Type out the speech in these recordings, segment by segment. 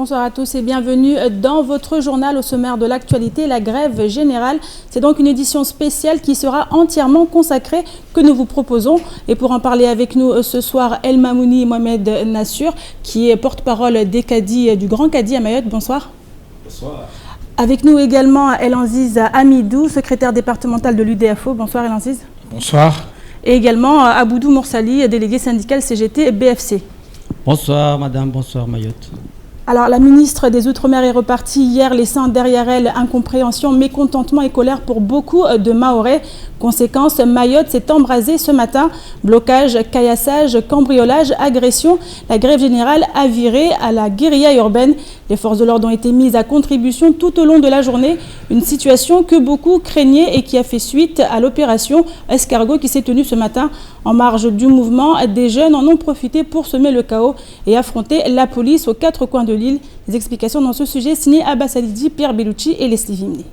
Bonsoir à tous et bienvenue dans votre journal. Au sommaire de l'actualité, la grève générale. C'est donc une édition spéciale qui sera entièrement consacrée que nous vous proposons. Et pour en parler avec nous ce soir, El Mamouni Mohamed Nassur, qui est porte-parole des cadis du Grand Cadi à Mayotte. Bonsoir. Bonsoir. Avec nous également El Anziz Amidou, secrétaire départemental de l'UDFO. Bonsoir El Anziz. Bonsoir. Et également Aboudou Moursali, délégué syndical CGT BFC. Bonsoir madame, bonsoir Mayotte. Alors la ministre des Outre-mer est repartie hier, laissant derrière elle incompréhension, mécontentement et colère pour beaucoup de Mahorais. Conséquence, Mayotte s'est embrasée ce matin. Blocage, caillassage, cambriolage, agression. La grève générale a viré à la guérilla urbaine. Les forces de l'ordre ont été mises à contribution tout au long de la journée. Une situation que beaucoup craignaient et qui a fait suite à l'opération Escargot qui s'est tenue ce matin. En marge du mouvement, des jeunes en ont profité pour semer le chaos et affronter la police aux quatre coins de l'île. Les explications dans ce sujet signées Abbas Alidi, Pierre Bellucci et Leslie Vimni.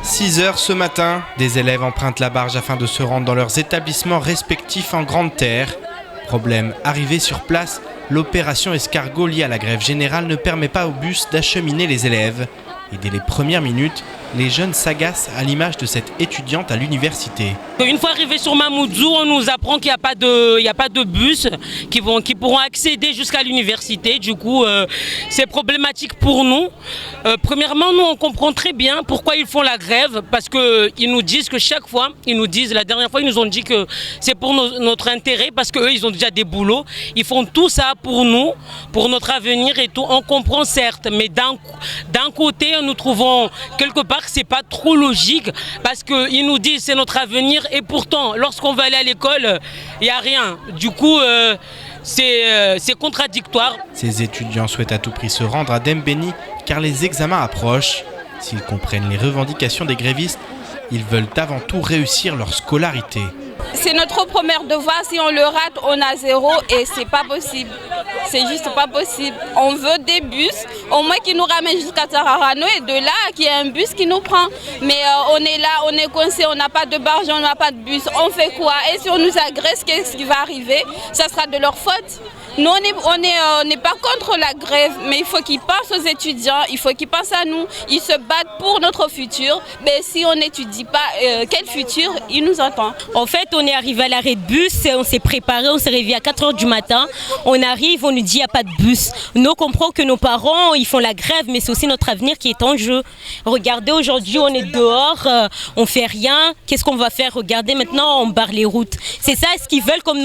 6 heures ce matin, des élèves empruntent la barge afin de se rendre dans leurs établissements respectifs en Grande Terre. Problème, arrivé sur place, l'opération Escargot liée à la grève générale ne permet pas au bus d'acheminer les élèves. Et dès les premières minutes, les jeunes s'agacent à l'image de cette étudiante à l'université. Une fois arrivé sur Mamoudzou, on nous apprend qu'il n'y a pas de bus qui pourront accéder jusqu'à l'université. Du coup, c'est problématique pour nous. Premièrement, nous, on comprend très bien pourquoi ils font la grève. Parce qu'ils nous disent que chaque fois, la dernière fois, ils nous ont dit que c'est pour notre intérêt. Parce qu'eux, ils ont déjà des boulots. Ils font tout ça pour nous, pour notre avenir et tout. On comprend certes, mais d'un côté, nous trouvons quelque part que c'est pas trop logique parce qu'ils nous disent c'est notre avenir et pourtant lorsqu'on va aller à l'école il n'y a rien. Du coup c'est contradictoire. Ces étudiants souhaitent à tout prix se rendre à Dembéni car les examens approchent. S'ils comprennent les revendications des grévistes, ils veulent avant tout réussir leur scolarité. C'est notre premier devoir, si on le rate, on a 0 et c'est pas possible. C'est juste pas possible. On veut des bus, au moins qui nous ramènent jusqu'à Tararano et de là, qu'il y ait un bus qui nous prend. Mais on est là, on est coincé, on n'a pas de barge, on n'a pas de bus. On fait quoi? Et si on nous agresse, qu'est-ce qui va arriver? Ça sera de leur faute. Nous, on n'est pas contre la grève, mais il faut qu'ils pensent aux étudiants, il faut qu'ils pensent à nous. Ils se battent pour notre futur. Mais si on n'étudie pas, quel futur ils nous attendent? En fait, on est arrivé à l'arrêt de bus, on s'est préparé, on s'est réveillé à 4 h du matin. On arrive, on nous dit qu'il n'y a pas de bus. Nous, on comprend que nos parents, ils font la grève, mais c'est aussi notre avenir qui est en jeu. Regardez, aujourd'hui, on est dehors, on fait rien. Qu'est-ce qu'on va faire? Regardez, maintenant, on barre les routes. C'est ça ce qu'ils veulent comme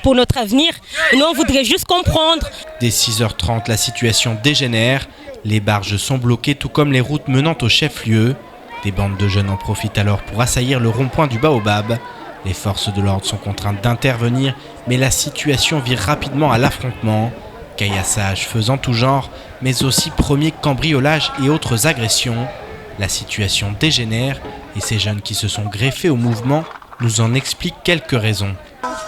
pour notre avenir. Nous, on voudrait juste comprendre. Dès 6h30, la situation dégénère. Les barges sont bloquées, tout comme les routes menant au chef-lieu. Des bandes de jeunes en profitent alors pour assaillir le rond-point du Baobab. Les forces de l'ordre sont contraintes d'intervenir, mais la situation vire rapidement à l'affrontement. Caillassage faisant tout genre, mais aussi premier cambriolage et autres agressions. La situation dégénère et ces jeunes qui se sont greffés au mouvement nous en expliquent quelques raisons.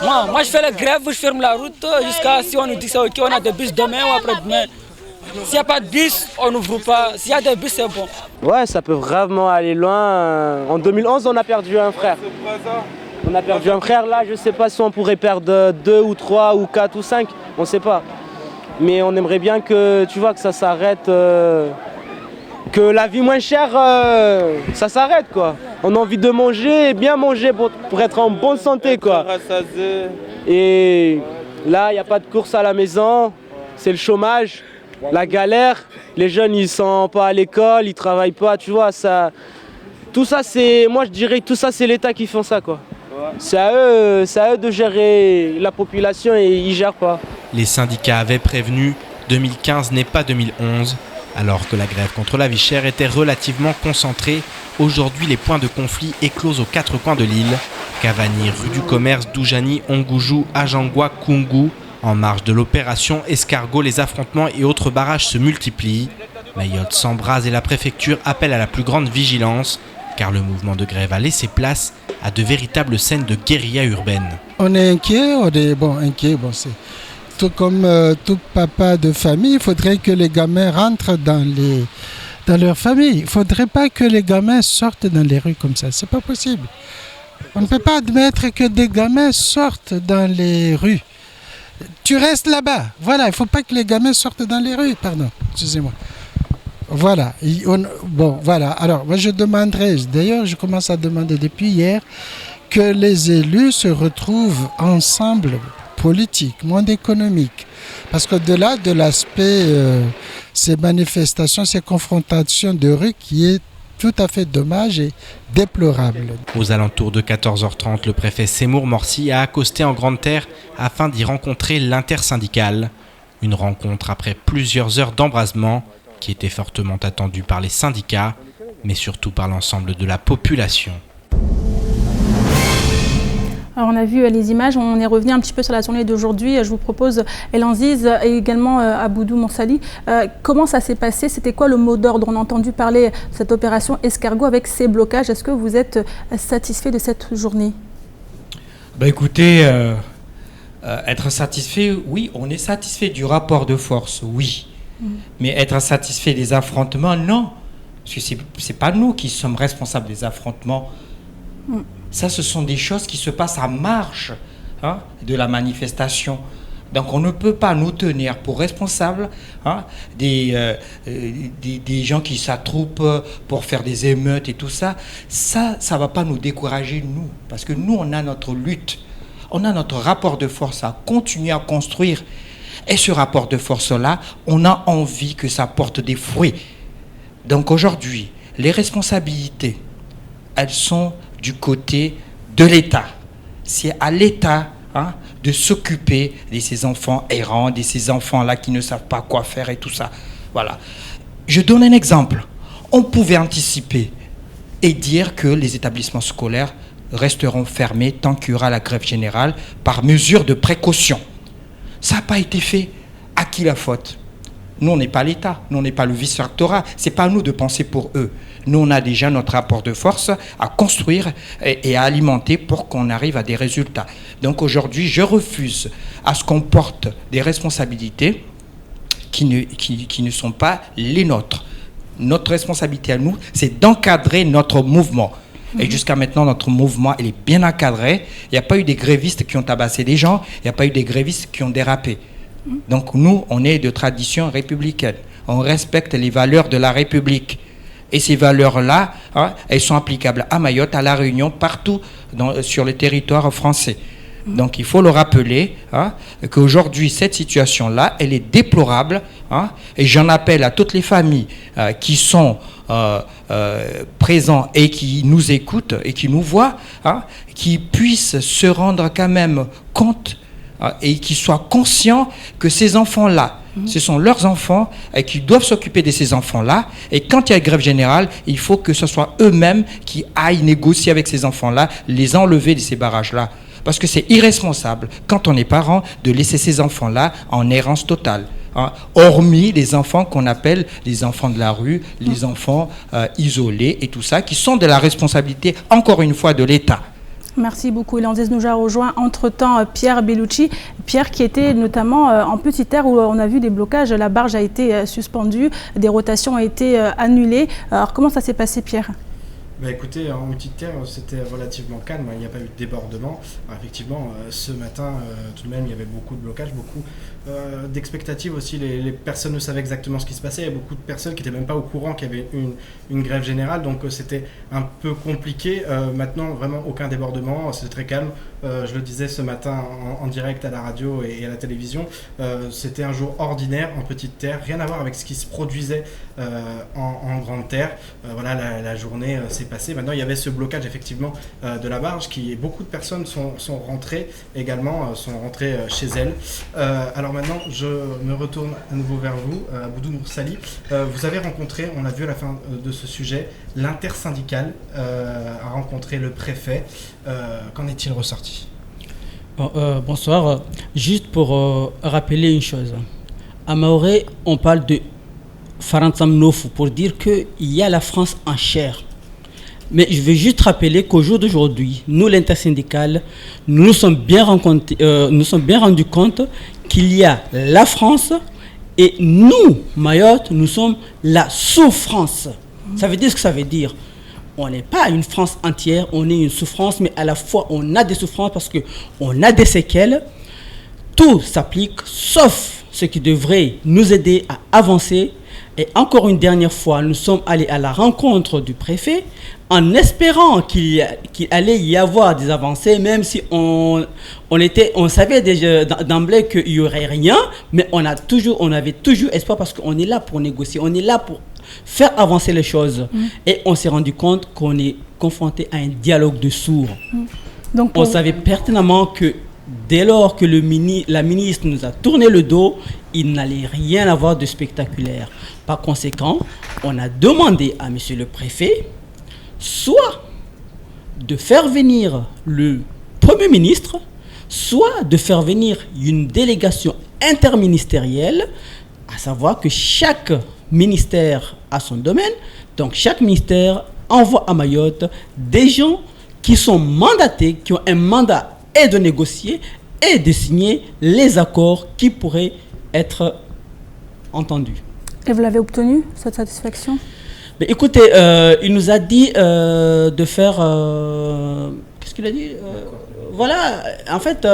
Moi je fais la grève, je ferme la route jusqu'à si on nous dit ça, ok, on a des bus demain ou après-demain. S'il n'y a pas de bus, on n'ouvre pas. S'il y a des bus, c'est bon. Ouais, ça peut vraiment aller loin. En 2011, on a perdu un frère. On a perdu un frère, là, je sais pas si on pourrait perdre 2 ou 3 ou 4 ou 5, on sait pas. Mais on aimerait bien que, tu vois, que ça s'arrête, que la vie moins chère, ça s'arrête, quoi. On a envie de manger, bien manger pour être en bonne santé, quoi. Et là, il n'y a pas de course à la maison, c'est le chômage, la galère. Les jeunes, ils sont pas à l'école, ils travaillent pas, tu vois. Ça, tout ça, c'est, moi, je dirais que tout ça, c'est l'État qui fait ça, quoi. C'est à eux de gérer la population et ils gèrent pas. Les syndicats avaient prévenu, 2015 n'est pas 2011. Alors que la grève contre la vie chère était relativement concentrée, aujourd'hui les points de conflit éclosent aux quatre coins de l'île. Cavani, rue du Commerce, Doujani, Ongoujou, Ajangwa, Kungu. En marge de l'opération Escargot, les affrontements et autres barrages se multiplient. Mayotte s'embrase et la préfecture appelle à la plus grande vigilance, car le mouvement de grève a laissé place à de véritables scènes de guérilla urbaine. On est inquiet, inquiet. Bon, c'est tout comme tout papa de famille, il faudrait que les gamins rentrent dans leur famille. Il ne faudrait pas que les gamins sortent dans les rues comme ça, c'est pas possible. On ne peut pas admettre que des gamins sortent dans les rues. tu restes là-bas. Voilà, il ne faut pas que les gamins sortent dans les rues. Pardon, excusez-moi. Voilà. Voilà. Alors, moi, je demanderai, d'ailleurs, je commence à demander depuis hier, que les élus se retrouvent ensemble, politique, monde économique. Parce qu'au-delà de l'aspect, ces manifestations, ces confrontations de rue qui est tout à fait dommage et déplorable. Aux alentours de 14h30, le préfet Seymour Morsi a accosté en Grande Terre afin d'y rencontrer l'intersyndicale. Une rencontre après plusieurs heures d'embrasement qui était fortement attendue par les syndicats, mais surtout par l'ensemble de la population. Alors on a vu les images, on est revenu un petit peu sur la journée d'aujourd'hui. Je vous propose El Aziz et également Aboudou Moursali. Comment ça s'est passé? C'était quoi le mot d'ordre? On a entendu parler de cette opération escargot avec ces blocages. Est-ce que vous êtes satisfait de cette journée? Écoutez, être satisfait, oui, on est satisfait du rapport de force, oui. Mais être satisfait des affrontements, non. Parce que c'est pas nous qui sommes responsables des affrontements. Ça, ce sont des choses qui se passent à marge de la manifestation. Donc, on ne peut pas nous tenir pour responsables des gens qui s'attroupent pour faire des émeutes et tout ça. Ça ne va pas nous décourager, nous. Parce que nous, on a notre lutte. On a notre rapport de force à continuer à construire. Et ce rapport de force-là, on a envie que ça porte des fruits. Donc, aujourd'hui, les responsabilités, elles sont du côté de l'État. C'est à l'État de s'occuper de ces enfants errants, de ces enfants-là qui ne savent pas quoi faire et tout ça. Voilà. Je donne un exemple. On pouvait anticiper et dire que les établissements scolaires resteront fermés tant qu'il y aura la grève générale par mesure de précaution. Ça n'a pas été fait. À qui la faute? Nous, on n'est pas l'État, nous, on n'est pas le vice-rectorat. Ce n'est pas à nous de penser pour eux. Nous, on a déjà notre rapport de force à construire et à alimenter pour qu'on arrive à des résultats. Donc aujourd'hui, je refuse à ce qu'on porte des responsabilités qui ne sont pas les nôtres. Notre responsabilité à nous, c'est d'encadrer notre mouvement. Et jusqu'à maintenant, notre mouvement, il est bien encadré. Il n'y a pas eu des grévistes qui ont tabassé des gens. Il n'y a pas eu des grévistes qui ont dérapé. Donc nous, on est de tradition républicaine. On respecte les valeurs de la République. Et ces valeurs-là, elles sont applicables à Mayotte, à La Réunion, partout sur le territoire français. Donc il faut le rappeler qu'aujourd'hui, cette situation-là, elle est déplorable. Et j'en appelle à toutes les familles qui sont présents et qui nous écoutent et qui nous voient, qui puissent se rendre quand même compte et qui soient conscients que ces enfants-là, ce sont leurs enfants et qu'ils doivent s'occuper de ces enfants-là. Et quand il y a une grève générale, il faut que ce soit eux-mêmes qui aillent négocier avec ces enfants-là, les enlever de ces barrages-là. Parce que c'est irresponsable, quand on est parent, de laisser ces enfants-là en errance totale. Hormis les enfants qu'on appelle les enfants de la rue, les enfants isolés et tout ça, qui sont de la responsabilité, encore une fois, de l'État. Merci beaucoup. El Aziz nous a rejoint entre-temps Pierre Bellucci. Pierre qui était notamment en Petite Terre où on a vu des blocages. La barge a été suspendue, des rotations ont été annulées. Alors comment ça s'est passé, Pierre ? Écoutez, en Petite Terre, c'était relativement calme, il n'y a pas eu de débordement. Alors, effectivement, ce matin, tout de même, il y avait beaucoup de blocages, beaucoup d'expectatives aussi. Les personnes ne savaient exactement ce qui se passait. Il y a beaucoup de personnes qui n'étaient même pas au courant qu'il y avait une grève générale, donc c'était un peu compliqué. Maintenant, vraiment, aucun débordement, c'est très calme. Je le disais ce matin en direct à la radio et à la télévision, c'était un jour ordinaire en Petite Terre, rien à voir avec ce qui se produisait en Grande Terre. Voilà, la journée s'est passée. Maintenant, il y avait ce blocage effectivement de la barge qui beaucoup de personnes sont rentrées également, sont rentrées chez elles. Alors maintenant, je me retourne à nouveau vers vous, Aboudou Moursali. Vous avez rencontré, on l'a vu à la fin de ce sujet, l'intersyndicale a rencontré le préfet. Qu'en est-il ressorti? Bonsoir. Juste pour rappeler une chose. À Maoré, on parle de Farantsam Nofu pour dire qu'il y a la France en chair. Mais je vais juste rappeler qu'au jour d'aujourd'hui, nous, l'intersyndicale, nous nous sommes bien rendus compte qu'il y a la France et nous, Mayotte, nous sommes la souffrance. Ça veut dire ce que ça veut dire. On n'est pas une France entière, on est une souffrance, mais à la fois on a des souffrances parce qu'on a des séquelles. tout s'applique, sauf ce qui devrait nous aider à avancer. Et encore une dernière fois, nous sommes allés à la rencontre du préfet en espérant qu'il allait y avoir des avancées, même si on savait déjà d'emblée qu'il n'y aurait rien, mais on avait toujours espoir parce qu'on est là pour négocier, on est là pour faire avancer les choses. Et on s'est rendu compte qu'on est confronté à un dialogue de sourds. Donc, on savait pertinemment que dès lors que la ministre nous a tourné le dos, il n'allait rien avoir de spectaculaire. Par conséquent, on a demandé à monsieur le préfet soit de faire venir le Premier ministre, soit de faire venir une délégation interministérielle, à savoir que chaque ministère a son domaine, donc chaque ministère envoie à Mayotte des gens qui sont mandatés, qui ont un mandat et de négocier et de signer les accords qui pourraient être entendus. Et vous l'avez obtenu, cette satisfaction? Mais écoutez, il nous a dit de faire... qu'est-ce qu'il a dit voilà, en fait,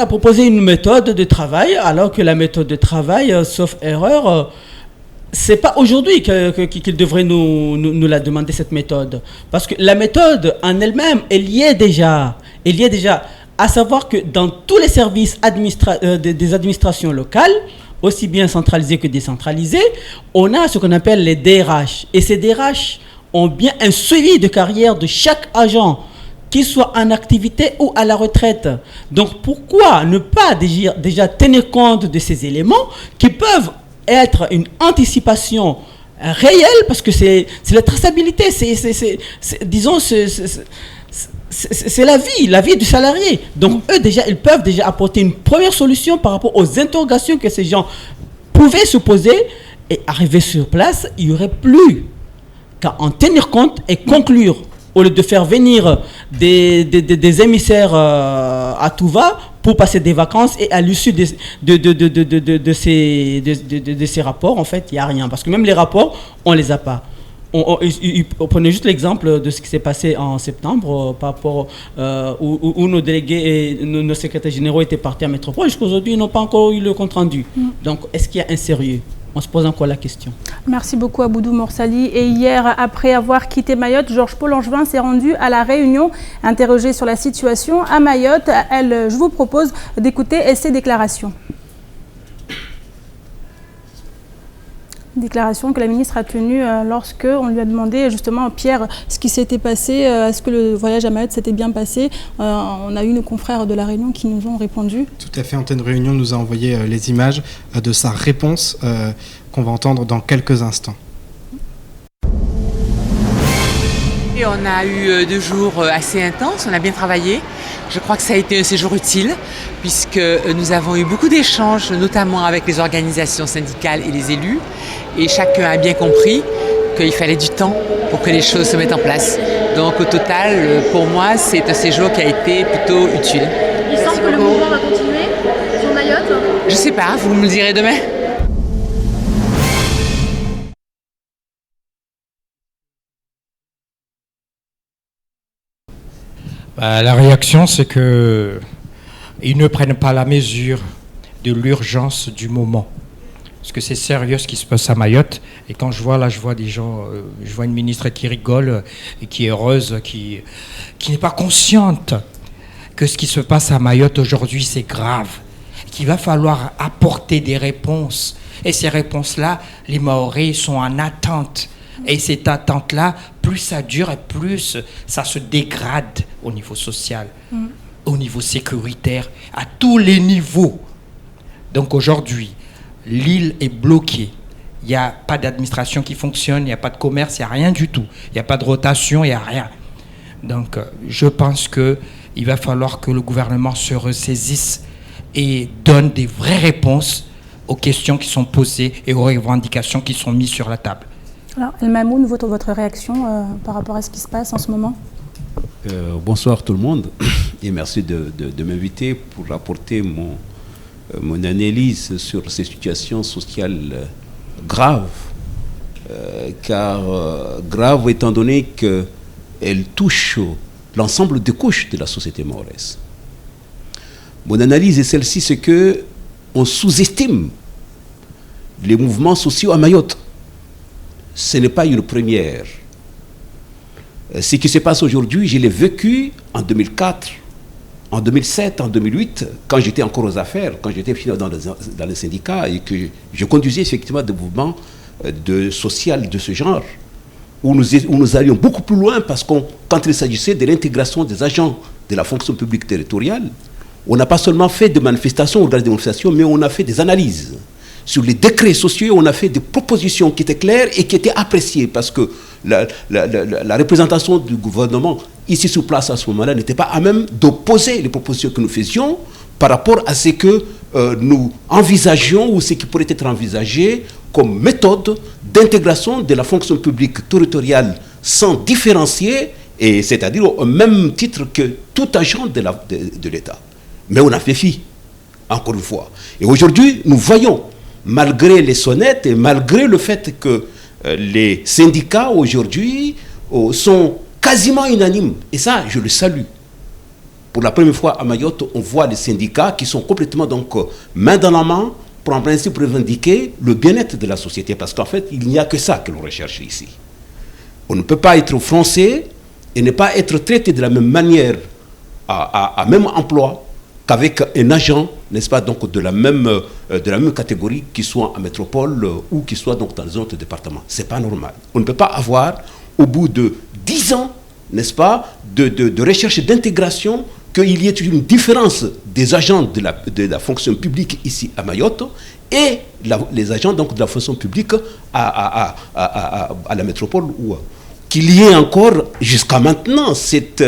proposer une méthode de travail, alors que la méthode de travail, sauf erreur, c'est pas aujourd'hui qu'il devrait nous la demander, cette méthode. Parce que la méthode en elle-même, elle y est déjà. À savoir que dans tous les services des administrations locales, aussi bien centralisées que décentralisées, on a ce qu'on appelle les DRH. Et ces DRH ont bien un suivi de carrière de chaque agent, qu'il soit en activité ou à la retraite. Donc pourquoi ne pas déjà tenir compte de ces éléments qui peuvent être une anticipation réelle, parce que c'est la traçabilité, c'est la vie du salarié. Donc eux déjà, ils peuvent déjà apporter une première solution par rapport aux interrogations que ces gens pouvaient se poser, et arriver sur place, il n'y aurait plus qu'à en tenir compte et conclure, au lieu de faire venir des émissaires à tout va pour passer des vacances, et à l'issue de ces rapports, en fait, il n'y a rien. Parce que même les rapports, on ne les a pas. On prenait juste l'exemple de ce qui s'est passé en septembre par rapport où nos délégués et nos secrétaires généraux étaient partis à Métropole. Jusqu'à aujourd'hui, ils n'ont pas encore eu le compte rendu. Donc, est-ce qu'il y a un sérieux? On se pose encore la question. Merci beaucoup Aboudou Morsali. Et hier, après avoir quitté Mayotte, Georges-Paul Langevin s'est rendu à La Réunion, interrogé sur la situation à Mayotte. Je vous propose d'écouter ses déclarations. Déclaration que la ministre a tenue lorsque on lui a demandé justement, Pierre, ce qui s'était passé, est-ce que le voyage à Mayotte s'était bien passé? On a eu nos confrères de La Réunion qui nous ont répondu. Tout à fait, Antenne Réunion nous a envoyé les images de sa réponse qu'on va entendre dans quelques instants. Et on a eu 2 jours assez intenses, on a bien travaillé. Je crois que ça a été un séjour utile, puisque nous avons eu beaucoup d'échanges, notamment avec les organisations syndicales et les élus. Et chacun a bien compris qu'il fallait du temps pour que les choses se mettent en place. Donc au total, pour moi, c'est un séjour qui a été plutôt utile. Il semble que le mouvement va continuer sur Mayotte? Je ne sais pas, vous me le direz demain. La réaction, c'est qu'ils ne prennent pas la mesure de l'urgence du moment. Parce que c'est sérieux ce qui se passe à Mayotte. Et quand je vois des gens, je vois une ministre qui rigole et qui est heureuse, qui n'est pas consciente que ce qui se passe à Mayotte aujourd'hui, c'est grave. Qu'il va falloir apporter des réponses. Et ces réponses-là, les Mahorais sont en attente. Et cette attente-là, plus ça dure et plus ça se dégrade au niveau social, au niveau sécuritaire, à tous les niveaux. Donc aujourd'hui, l'île est bloquée. Il n'y a pas d'administration qui fonctionne, il n'y a pas de commerce, il n'y a rien du tout. Il n'y a pas de rotation, il n'y a rien. Donc je pense qu'il va falloir que le gouvernement se ressaisisse et donne des vraies réponses aux questions qui sont posées et aux revendications qui sont mises sur la table. Alors, El Mamoun, votre réaction par rapport à ce qui se passe en ce moment? Bonsoir tout le monde et merci de m'inviter pour apporter mon analyse sur ces situations sociales graves, car graves étant donné qu'elles touchent l'ensemble des couches de la société mahoraise. Mon analyse est celle-ci, c'est que on sous-estime les mouvements sociaux à Mayotte. Ce n'est pas une première. Ce qui se passe aujourd'hui, je l'ai vécu en 2004, en 2007, en 2008, quand j'étais encore aux affaires, quand j'étais dans les syndicats et que je conduisais effectivement des mouvements social de ce genre, où nous allions beaucoup plus loin parce que quand il s'agissait de l'intégration des agents de la fonction publique territoriale, on n'a pas seulement fait des manifestations, des démonstrations, mais on a fait des analyses. Sur les décrets sociaux, on a fait des propositions qui étaient claires et qui étaient appréciées parce que la représentation du gouvernement ici sur place à ce moment-là n'était pas à même d'opposer les propositions que nous faisions par rapport à ce que nous envisagions ou ce qui pourrait être envisagé comme méthode d'intégration de la fonction publique territoriale sans différencier, et c'est-à-dire au même titre que tout agent de l'État. Mais on a fait fi, encore une fois. Et aujourd'hui, nous voyons, malgré les sonnettes et malgré le fait que les syndicats aujourd'hui sont quasiment unanimes, et ça, je le salue. Pour la première fois à Mayotte, on voit les syndicats qui sont complètement donc main dans la main pour en principe revendiquer le bien-être de la société, parce qu'en fait, il n'y a que ça que l'on recherche ici. On ne peut pas être français et ne pas être traité de la même manière à même emploi qu'avec un agent, n'est-ce pas, donc de la même catégorie, qui soit en métropole ou qui soit donc dans les autres départements. C'est pas normal. On ne peut pas avoir, au bout de 10 ans, n'est-ce pas, de recherche d'intégration, qu'il y ait une différence des agents de la fonction publique ici à Mayotte et les agents donc de la fonction publique à la métropole, ou qu'il y ait encore jusqu'à maintenant cette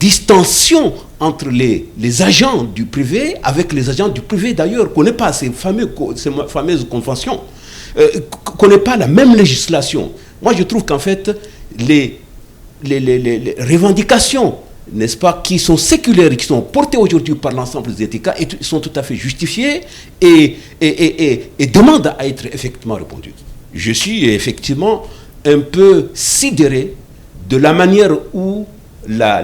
distinction entre les agents du privé avec les agents du privé d'ailleurs, qu'on n'ait pas ces fameuses conventions, qu'on n'ait pas la même législation. Moi je trouve qu'en fait les revendications, n'est-ce pas, qui sont séculaires et qui sont portées aujourd'hui par l'ensemble des syndicats sont tout à fait justifiées et demandent à être effectivement répondues. Je suis effectivement un peu sidéré de la manière où la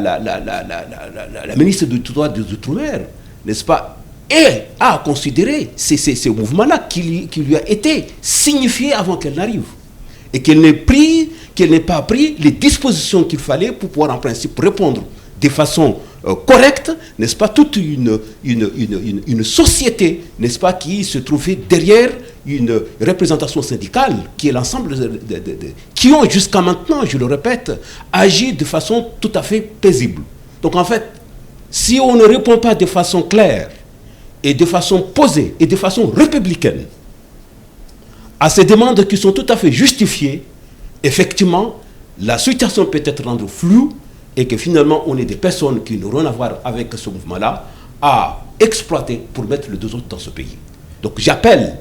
ministre des Outre-mer, n'est-ce pas, a considéré ces mouvements-là qui lui a été signifié avant qu'elle n'arrive. Et qu'elle n'ait pas pris les dispositions qu'il fallait pour pouvoir en principe répondre de façon correcte, n'est-ce pas, toute une société, n'est-ce pas, qui se trouvait derrière une représentation syndicale, qui est l'ensemble qui ont jusqu'à maintenant, je le répète, agi de façon tout à fait paisible. Donc en fait, si on ne répond pas de façon claire et de façon posée et de façon républicaine à ces demandes qui sont tout à fait justifiées, effectivement, la situation peut être rendue floue et que finalement, on est des personnes qui n'ont rien à voir avec ce mouvement-là à exploiter pour mettre le dos dans ce pays. Donc j'appelle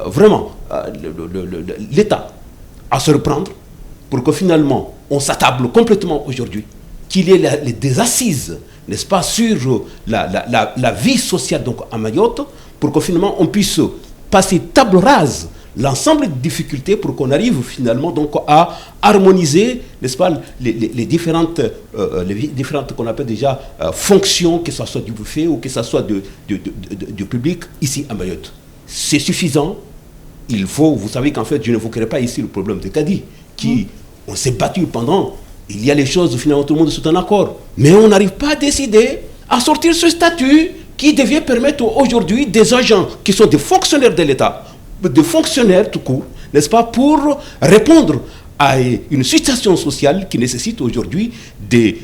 vraiment l'État à se reprendre pour que finalement, on s'attable complètement aujourd'hui, qu'il y ait des assises, n'est-ce pas, sur la vie sociale donc, à Mayotte, pour que finalement, on puisse passer table rase l'ensemble des difficultés pour qu'on arrive finalement donc à harmoniser, n'est-ce pas, les différentes qu'on appelle déjà fonctions, que ce soit du buffet ou que ce soit du public ici à Mayotte. C'est suffisant. Il faut, vous savez qu'en fait, je n'évoquerai pas ici le problème de Kadi, qui, on s'est battu pendant, il y a les choses, finalement tout le monde est en accord, mais on n'arrive pas à décider à sortir ce statut qui devait permettre aujourd'hui des agents qui sont des fonctionnaires de l'État, des fonctionnaires tout court, n'est-ce pas, pour répondre à une situation sociale qui nécessite aujourd'hui des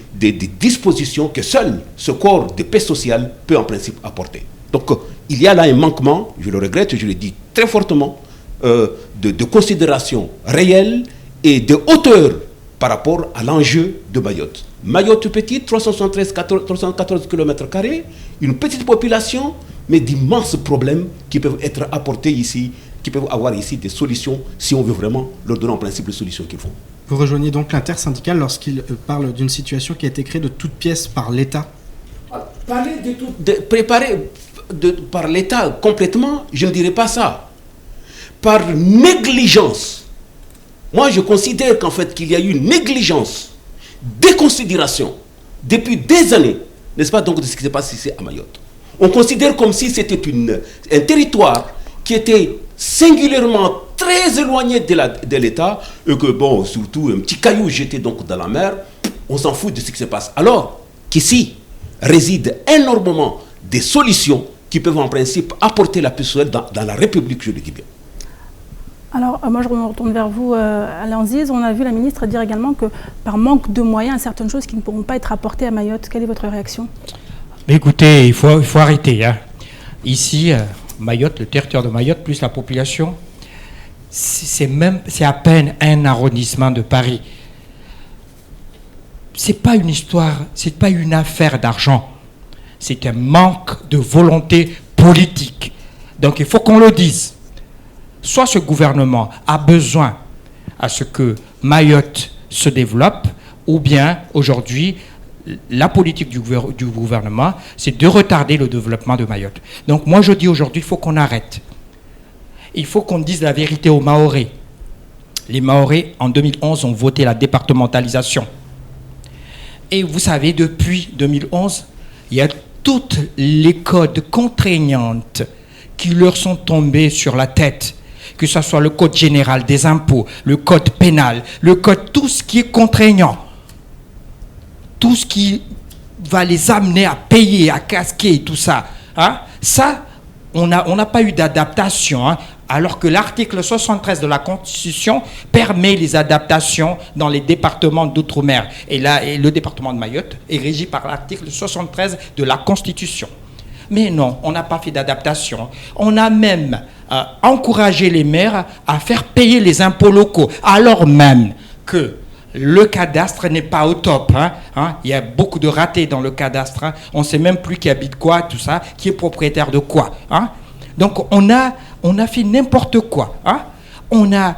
dispositions que seul ce corps de paix sociale peut en principe apporter. Donc il y a là un manquement, je le regrette, je le dis très fortement, de considération réelle et de hauteur par rapport à l'enjeu de Mayotte. Mayotte petite, 314 km², une petite population, mais d'immenses problèmes qui peuvent être apportés ici, qui peuvent avoir ici des solutions, si on veut vraiment leur donner en principe les solutions qu'il faut. Vous rejoignez donc l'intersyndical lorsqu'il parle d'une situation qui a été créée de toutes pièces par l'État. Parler préparé par l'État complètement, je ne dirais pas ça. Par négligence. Moi, je considère qu'en fait, qu'il y a eu une négligence, déconsidération, depuis des années, n'est-ce pas, donc de ce qui s'est passé ici à Mayotte. On considère comme si c'était un territoire qui était singulièrement très éloigné de l'État, et que, bon, surtout un petit caillou jeté donc dans la mer, on s'en fout de ce qui se passe. Alors qu'ici résident énormément des solutions qui peuvent en principe apporter la paix sociale dans la République, je le dis bien. Alors, moi, je me retourne vers vous, Alain Ziz. On a vu la ministre dire également que par manque de moyens, certaines choses qui ne pourront pas être apportées à Mayotte. Quelle est votre réaction? Mais écoutez, il faut arrêter. Hein. Ici, Mayotte, le territoire de Mayotte, plus la population, c'est à peine un arrondissement de Paris. C'est pas une histoire, c'est pas une affaire d'argent. C'est un manque de volonté politique. Donc, il faut qu'on le dise. Soit ce gouvernement a besoin à ce que Mayotte se développe, ou bien aujourd'hui, la politique du gouvernement, c'est de retarder le développement de Mayotte. Donc moi je dis aujourd'hui, il faut qu'on arrête. Il faut qu'on dise la vérité aux Mahorais. Les Mahorais, en 2011, ont voté la départementalisation. Et vous savez, depuis 2011, il y a toutes les codes contraignantes qui leur sont tombés sur la tête. Que ce soit le code général des impôts, le code pénal, le code, tout ce qui est contraignant, tout ce qui va les amener à payer, à casquer, tout ça. Hein? Ça, on n'a pas eu d'adaptation, hein? Alors que l'article 73 de la Constitution permet les adaptations dans les départements d'outre-mer. Et le département de Mayotte est régi par l'article 73 de la Constitution. Mais non, on n'a pas fait d'adaptation. On a même encouragé les maires à faire payer les impôts locaux, alors même que le cadastre n'est pas au top. Il y a beaucoup de ratés dans le cadastre. Hein. On ne sait même plus qui habite quoi, tout ça, qui est propriétaire de quoi. Hein. Donc on a fait n'importe quoi. Hein. On a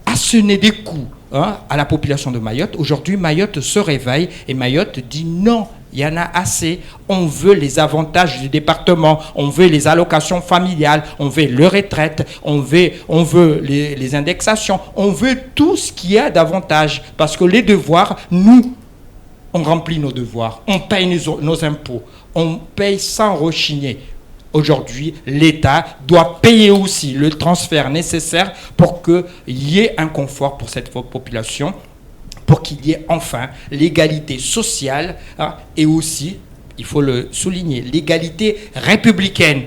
asséné des coups à la population de Mayotte. Aujourd'hui, Mayotte se réveille et Mayotte dit non. Il y en a assez. On veut les avantages du département, on veut les allocations familiales, on veut les retraites, on veut les indexations, on veut tout ce qu'il y a d'avantages. Parce que les devoirs, nous, on remplit nos devoirs, on paye nos impôts, on paye sans rechigner. Aujourd'hui, l'État doit payer aussi le transfert nécessaire pour qu'il y ait un confort pour cette population, pour qu'il y ait enfin l'égalité sociale et aussi, il faut le souligner, l'égalité républicaine.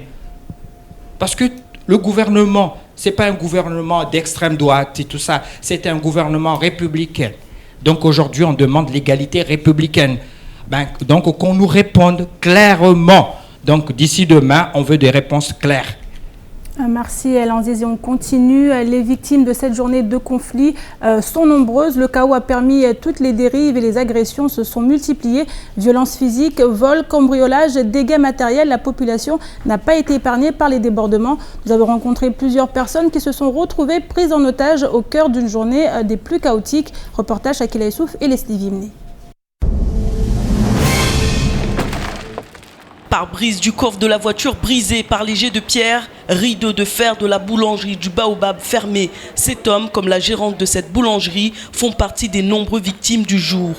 Parce que le gouvernement, ce n'est pas un gouvernement d'extrême droite et tout ça, c'est un gouvernement républicain. Donc aujourd'hui, on demande l'égalité républicaine. Donc qu'on nous réponde clairement. Donc d'ici demain, on veut des réponses claires. Merci Alain Ziz. On continue. Les victimes de cette journée de conflit sont nombreuses. Le chaos a permis toutes les dérives et les agressions se sont multipliées. Violences physiques, vols, cambriolages, dégâts matériels. La population n'a pas été épargnée par les débordements. Nous avons rencontré plusieurs personnes qui se sont retrouvées prises en otage au cœur d'une journée des plus chaotiques. Reportage Akila Youssouf et Leslie Vimné. Pare-brise du coffre de la voiture brisé par les jets de pierre, rideau de fer de la boulangerie du Baobab fermé. Cet homme, comme la gérante de cette boulangerie, font partie des nombreuses victimes du jour.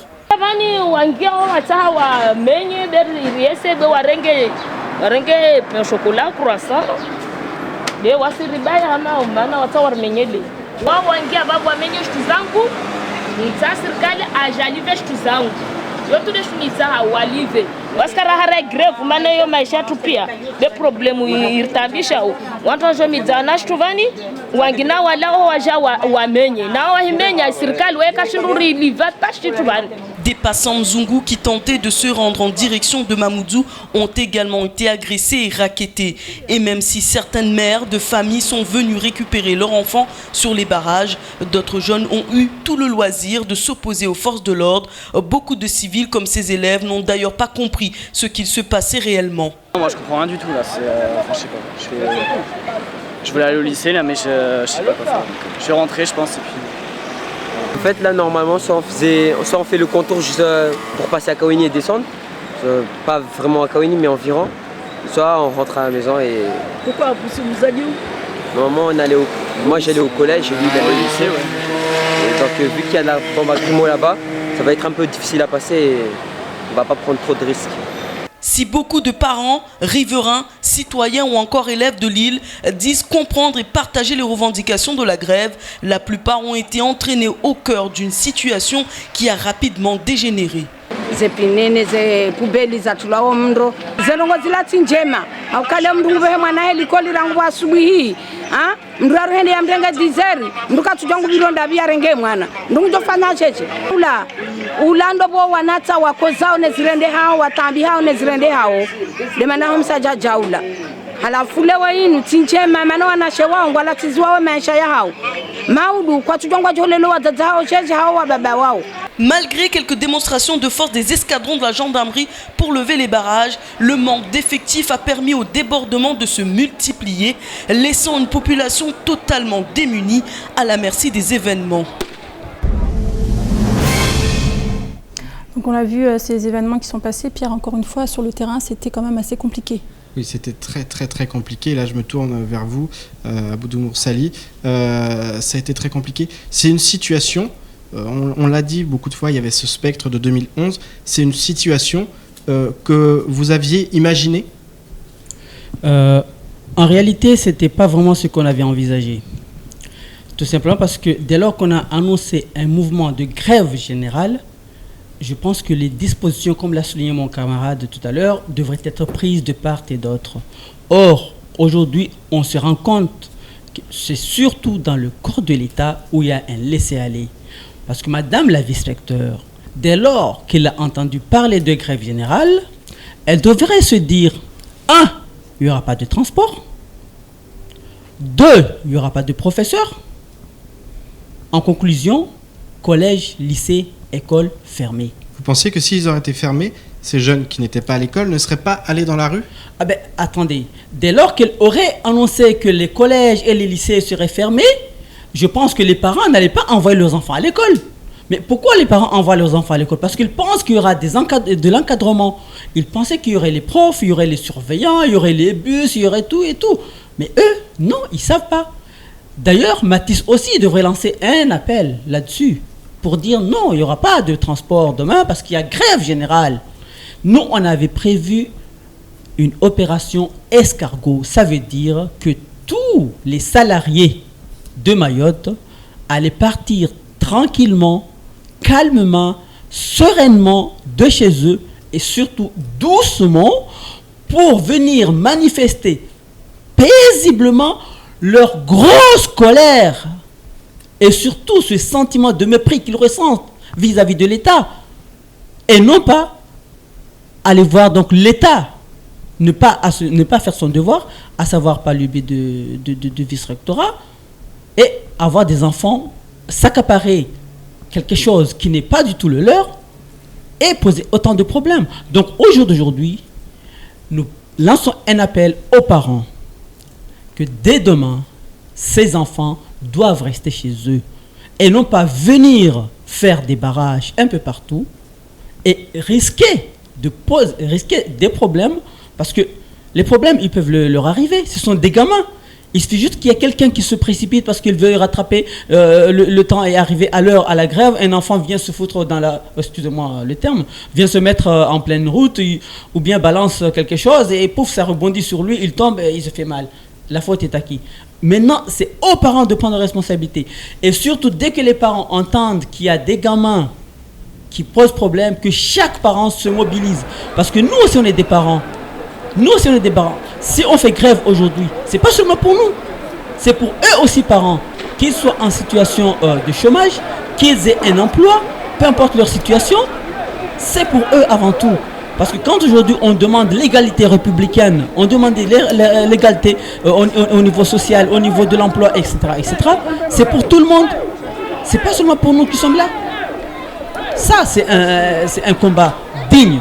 Waskara hara greve maana hiyo maisha tu pia be problemu irtabisha watu wajomizana shtuvani wangina walao waja wamenye na wahimenya serikali weka shururi livata shtuvani. Des passants Mzungu qui tentaient de se rendre en direction de Mamoudzou ont également été agressés et rackettés. Et même si certaines mères de famille sont venues récupérer leurs enfants sur les barrages, d'autres jeunes ont eu tout le loisir de s'opposer aux forces de l'ordre. Beaucoup de civils comme ces élèves n'ont d'ailleurs pas compris ce qu'il se passait réellement. Moi je comprends rien du tout là, je sais pas. Je voulais aller au lycée là mais je sais pas quoi faire. Je vais rentrer je pense et puis... En fait là normalement soit on fait le contour juste pour passer à Kawini et descendre, pas vraiment à Kawini mais environ, soit on rentre à la maison et... Pourquoi vous alliez où? Normalement moi j'allais au collège et lui il allait au lycée. Ouais. Et donc vu qu'il y a de la bombe à Grimaud là-bas, ça va être un peu difficile à passer et on va pas prendre trop de risques. Si beaucoup de parents, riverains, citoyens ou encore élèves de l'île disent comprendre et partager les revendications de la grève, la plupart ont été entraînés au cœur d'une situation qui a rapidement dégénéré. zepinene zepubeli zatulawo mndo zelongozi lati njema aukale mndu nguve mwana helikoli rangu asubuhi mndu aruhende ya mrenga dizeri mndu katujangu bilonda biarenge mwana mndu njofanya cheche ulando bo wanata wako zao nezirende hao watambi hao nezirende hao demana homsaja jaula halafu lewa inu tinjema mana wanashe wao ngwala tiziwawe maisha ya hao maudu kwa tujongwa jolelo wazaza hao cheche hao wa baba wao. Malgré quelques démonstrations de force des escadrons de la gendarmerie pour lever les barrages, le manque d'effectifs a permis au débordement de se multiplier, laissant une population totalement démunie à la merci des événements. Donc on a vu ces événements qui sont passés. Pierre, encore une fois, sur le terrain, c'était quand même assez compliqué. Oui, c'était très compliqué. Là, je me tourne vers vous, Aboudou Moursali. Ça a été très compliqué. C'est une situation... on l'a dit beaucoup de fois, il y avait ce spectre de 2011. C'est une situation que vous aviez imaginée En réalité, ce n'était pas vraiment ce qu'on avait envisagé. Tout simplement parce que dès lors qu'on a annoncé un mouvement de grève générale, je pense que les dispositions, comme l'a souligné mon camarade tout à l'heure, devraient être prises de part et d'autre. Or, aujourd'hui, on se rend compte que c'est surtout dans le corps de l'État où il y a un laisser-aller. Parce que Madame la vice-recteur, dès lors qu'elle a entendu parler de grève générale, elle devrait se dire, 1, il n'y aura pas de transport. 2, il n'y aura pas de professeurs. En conclusion, collège, lycée, école fermée. Vous pensez que s'ils auraient été fermés, ces jeunes qui n'étaient pas à l'école ne seraient pas allés dans la rue? Ah ben, attendez. Dès lors qu'elle aurait annoncé que les collèges et les lycées seraient fermés, je pense que les parents n'allaient pas envoyer leurs enfants à l'école. Mais pourquoi les parents envoient leurs enfants à l'école? Parce qu'ils pensent qu'il y aura de l'encadrement. Ils pensaient qu'il y aurait les profs, il y aurait les surveillants, il y aurait les bus, il y aurait tout et tout. Mais eux, non, ils ne savent pas. D'ailleurs, Matisse aussi devrait lancer un appel là-dessus pour dire non, il n'y aura pas de transport demain parce qu'il y a grève générale. Nous, on avait prévu une opération escargot. Ça veut dire que tous les salariés de Mayotte allaient partir tranquillement, calmement, sereinement de chez eux et surtout doucement pour venir manifester paisiblement leur grosse colère et surtout ce sentiment de mépris qu'ils ressentent vis-à-vis de l'État et non pas aller voir donc l'État ne pas faire son devoir, à savoir par le biais de vice-rectorat, et avoir des enfants, s'accaparer quelque chose qui n'est pas du tout le leur et poser autant de problèmes. Donc au jour d'aujourd'hui, nous lançons un appel aux parents que dès demain, ces enfants doivent rester chez eux et non pas venir faire des barrages un peu partout et risquer des problèmes parce que les problèmes, ils peuvent leur arriver. Ce sont des gamins. Il suffit juste qu'il y ait quelqu'un qui se précipite parce qu'il veut rattraper le temps et arriver à l'heure à la grève. Un enfant vient se foutre dans la... excusez-moi le terme. Vient se mettre en pleine route ou bien balance quelque chose et pouf, ça rebondit sur lui. Il tombe et il se fait mal. La faute est à qui? Maintenant, c'est aux parents de prendre responsabilité. Et surtout, dès que les parents entendent qu'il y a des gamins qui posent problème, que chaque parent se mobilise. Parce que nous aussi, on est des parents. Nous aussi, on est des parents. Si on fait grève aujourd'hui, c'est pas seulement pour nous. C'est pour eux aussi, parents. Qu'ils soient en situation de chômage, qu'ils aient un emploi, peu importe leur situation, c'est pour eux avant tout. Parce que quand aujourd'hui on demande l'égalité républicaine, on demande l'égalité au niveau social, au niveau de l'emploi, etc., c'est pour tout le monde. C'est pas seulement pour nous qui sommes là. Ça, c'est un combat digne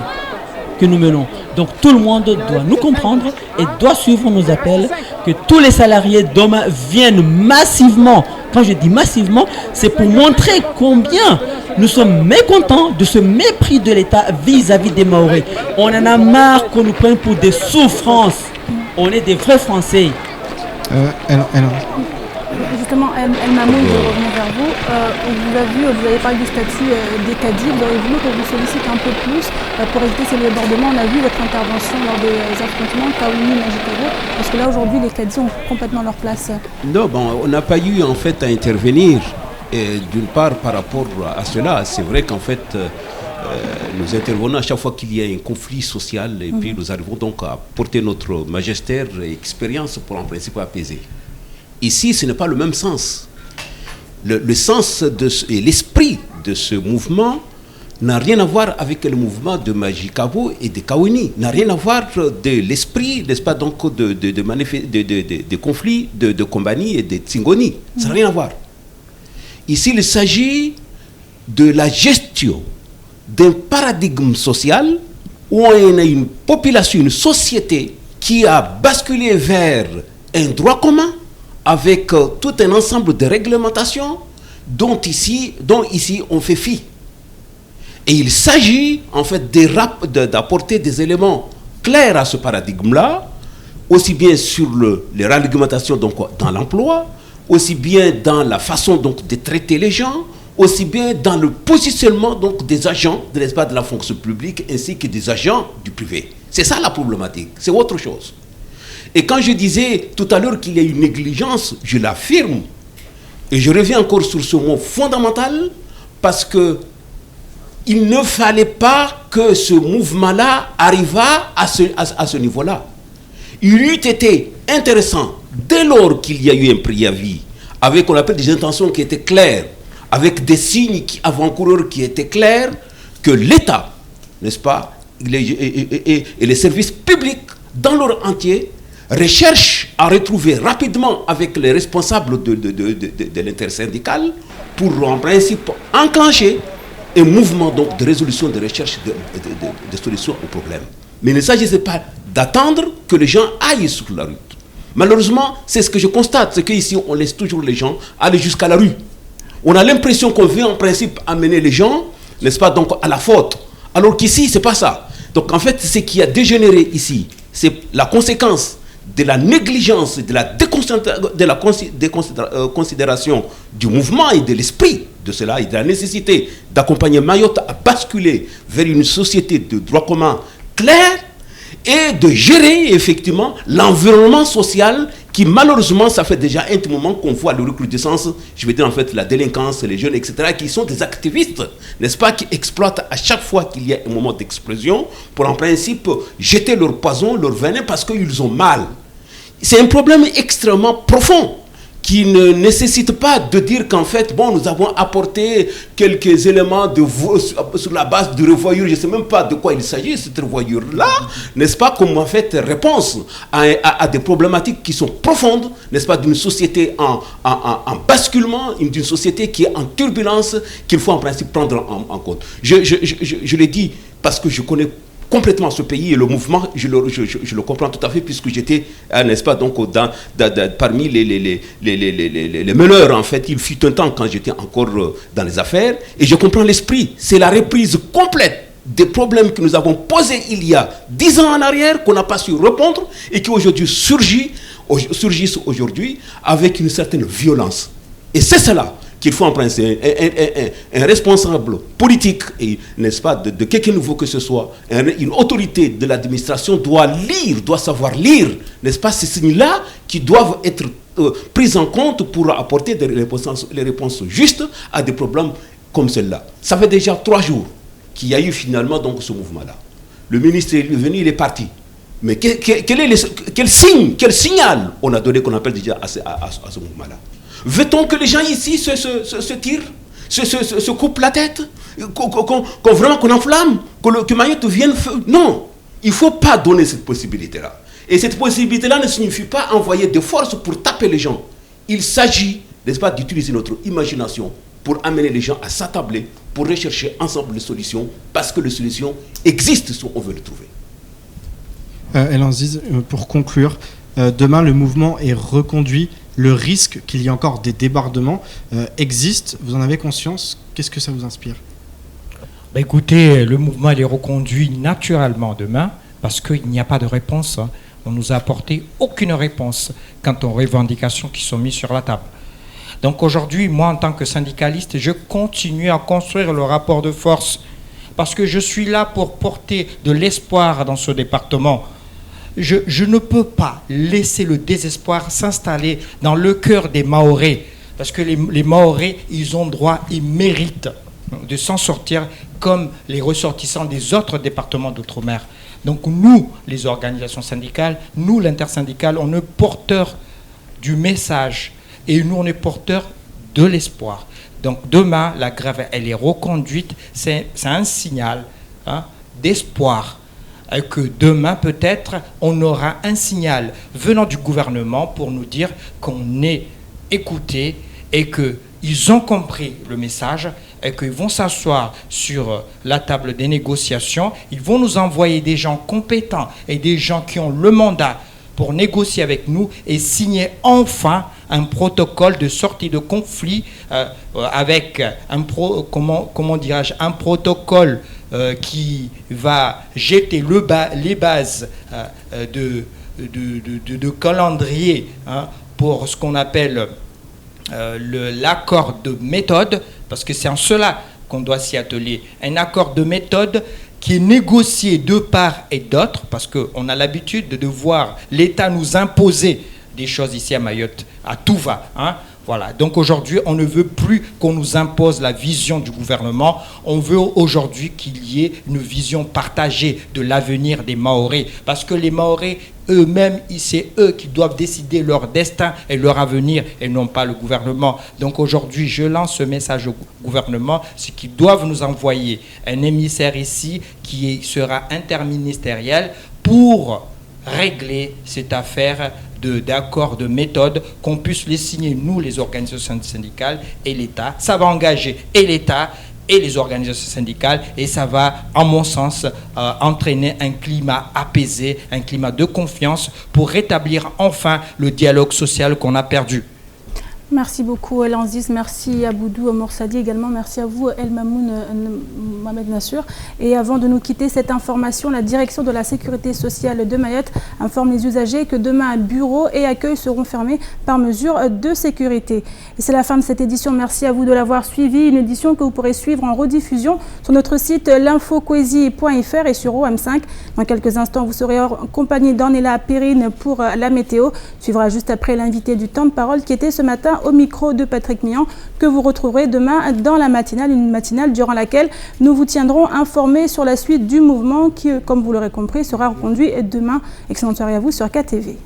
que nous menons. Donc tout le monde doit nous comprendre et doit suivre nos appels, que tous les salariés demain viennent massivement. Quand je dis massivement, c'est pour montrer combien nous sommes mécontents de ce mépris de l'État vis-à-vis des Mahorais. On en a marre qu'on nous prenne pour des souffrances. On est des vrais Français. Justement, El Mamoun, je reviens vers vous. Vous avez parlé du statut des caddies, vous avez voulu qu'on vous sollicite un peu plus pour éviter ces débordements. On a vu votre intervention lors des affrontements Kaouni-Majitoro, parce que là aujourd'hui les caddies ont complètement leur place. Non, bon, on n'a pas eu en fait à intervenir. Et d'une part par rapport à cela, c'est vrai qu'en fait nous intervenons à chaque fois qu'il y a un conflit social et puis nous arrivons donc à porter notre magistère et expérience pour en principe apaiser. Ici, ce n'est pas le même sens. Le sens et l'esprit de ce mouvement n'a rien à voir avec le mouvement de Majikabo et de Kaouni, n'a rien à voir de l'esprit, n'est-ce pas, donc de conflits de Kombani et de Tsingoni. Ça n'a rien à voir. Ici, il s'agit de la gestion d'un paradigme social où on a une population, une société qui a basculé vers un droit commun avec tout un ensemble de réglementations dont ici on fait fi. Et il s'agit en fait d'apporter des éléments clairs à ce paradigme-là, aussi bien sur les réglementations donc, dans l'emploi, aussi bien dans la façon donc, de traiter les gens, aussi bien dans le positionnement donc, des agents de l'espace de la fonction publique ainsi que des agents du privé. C'est ça la problématique, c'est autre chose. Et quand je disais tout à l'heure qu'il y a une négligence, je l'affirme, et je reviens encore sur ce mot fondamental, parce que il ne fallait pas que ce mouvement-là arrivât à ce niveau-là. Il eût été intéressant, dès lors qu'il y a eu un préavis, avec ce qu'on appelle des intentions qui étaient claires, avec des signes avant-coureurs qui étaient clairs, que l'État, n'est-ce pas, et les services publics dans leur entier recherchent à retrouver rapidement avec les responsables de l'intersyndicale pour en principe enclencher un mouvement donc, de résolution, de recherche de solutions aux problèmes. Mais il ne s'agissait pas d'attendre que les gens aillent sur la rue. Malheureusement, c'est ce que je constate, c'est qu'ici on laisse toujours les gens aller jusqu'à la rue. On a l'impression qu'on veut en principe amener les gens, n'est-ce pas, donc à la faute. Alors qu'ici, c'est pas ça. Donc en fait, ce qui a dégénéré ici, c'est la conséquence de la négligence, de la considération du mouvement et de l'esprit de cela et de la nécessité d'accompagner Mayotte à basculer vers une société de droit commun clair et de gérer effectivement l'environnement social qui malheureusement, ça fait déjà un petit moment qu'on voit le recrudescence, je veux dire en fait la délinquance, les jeunes, etc., qui sont des activistes, n'est-ce pas, qui exploitent à chaque fois qu'il y a un moment d'explosion pour en principe jeter leur poison, leur venin parce qu'ils ont mal. C'est un problème extrêmement profond qui ne nécessite pas de dire qu'en fait, bon, nous avons apporté quelques éléments sur la base de revoyure, je ne sais même pas de quoi il s'agit, cette revoyure-là, n'est-ce pas, comme en fait réponse à des problématiques qui sont profondes, n'est-ce pas, d'une société en basculement, d'une société qui est en turbulence, qu'il faut en principe prendre en compte. Je l'ai dit parce que je connais complètement ce pays et le mouvement, je le comprends tout à fait puisque j'étais, n'est-ce pas, donc parmi les meneurs en fait. Il fut un temps quand j'étais encore dans les affaires et je comprends l'esprit. C'est la reprise complète des problèmes que nous avons posés il y a 10 ans en arrière qu'on n'a pas su répondre et qui aujourd'hui surgissent aujourd'hui avec une certaine violence. Et c'est cela qu'il faut en principe, un responsable politique, n'est-ce pas, de quelque niveau que ce soit, une autorité de l'administration doit savoir lire, n'est-ce pas, ces signes-là qui doivent être pris en compte pour apporter les réponses justes à des problèmes comme celle-là. Ça fait déjà 3 jours qu'il y a eu finalement donc ce mouvement-là. Le ministre est venu, il est parti. Mais quel signal on a donné qu'on appelle déjà à ce mouvement-là? Veut-on que les gens ici se tirent, se coupent la tête, qu'on enflamme, que Mayotte vienne... Non, il ne faut pas donner cette possibilité-là. Et cette possibilité-là ne signifie pas envoyer des forces pour taper les gens. Il s'agit, n'est-ce pas, d'utiliser notre imagination pour amener les gens à s'attabler, pour rechercher ensemble des solutions, parce que les solutions existent si on veut les trouver. Elanziz, pour conclure, demain le mouvement est reconduit. Le risque qu'il y ait encore des débordements existe. Vous en avez conscience? Qu'est-ce que ça vous inspire? Écoutez, le mouvement est reconduit naturellement demain parce qu'il n'y a pas de réponse. On ne nous a apporté aucune réponse quant aux revendications qui sont mises sur la table. Donc aujourd'hui, moi en tant que syndicaliste, je continue à construire le rapport de force parce que je suis là pour porter de l'espoir dans ce département. Je ne peux pas laisser le désespoir s'installer dans le cœur des Mahorais parce que les Mahorais, ils ont droit, ils méritent de s'en sortir comme les ressortissants des autres départements d'outre-mer. Donc nous, les organisations syndicales, nous, l'intersyndicale, on est porteurs du message et nous, on est porteurs de l'espoir. Donc demain, la grève, elle est reconduite, c'est un signal d'espoir. Et que demain, peut-être, on aura un signal venant du gouvernement pour nous dire qu'on est écouté et qu'ils ont compris le message et qu'ils vont s'asseoir sur la table des négociations. Ils vont nous envoyer des gens compétents et des gens qui ont le mandat pour négocier avec nous et signer enfin un protocole de sortie de conflit avec un protocole qui va jeter les bases de calendrier pour ce qu'on appelle l'accord de méthode, parce que c'est en cela qu'on doit s'y atteler. Un accord de méthode qui est négocié de part et d'autre, parce qu'on a l'habitude de voir l'État nous imposer des choses ici à Mayotte, à tout va. Voilà. Donc aujourd'hui, on ne veut plus qu'on nous impose la vision du gouvernement. On veut aujourd'hui qu'il y ait une vision partagée de l'avenir des Mahorais. Parce que les Mahorais, eux-mêmes, c'est eux qui doivent décider leur destin et leur avenir et non pas le gouvernement. Donc aujourd'hui, je lance ce message au gouvernement, c'est qu'ils doivent nous envoyer un émissaire ici qui sera interministériel pour régler cette affaire d'accord de méthode, qu'on puisse les signer, nous, les organisations syndicales et l'État. Ça va engager et l'État et les organisations syndicales et ça va, en mon sens, entraîner un climat apaisé, un climat de confiance pour rétablir enfin le dialogue social qu'on a perdu. Merci beaucoup El Aziz, merci à Boudou Morsadi également, merci à vous El Mamoun Mohamed Nassur. Et avant de nous quitter cette information, la direction de la sécurité sociale de Mayotte informe les usagers que demain bureaux et accueils seront fermés par mesure de sécurité. Et c'est la fin de cette édition, merci à vous de l'avoir suivi, une édition que vous pourrez suivre en rediffusion sur notre site l'infocoésie.fr et sur OM5. Dans quelques instants, vous serez en compagnie d'Ornella Perrine pour la météo. Suivra juste après l'invité du temps de parole qui était ce matin au micro de Patrick Mian, que vous retrouverez demain dans la matinale, une matinale durant laquelle nous vous tiendrons informés sur la suite du mouvement qui, comme vous l'aurez compris, sera reconduit demain. Excellente soirée à vous sur KTV.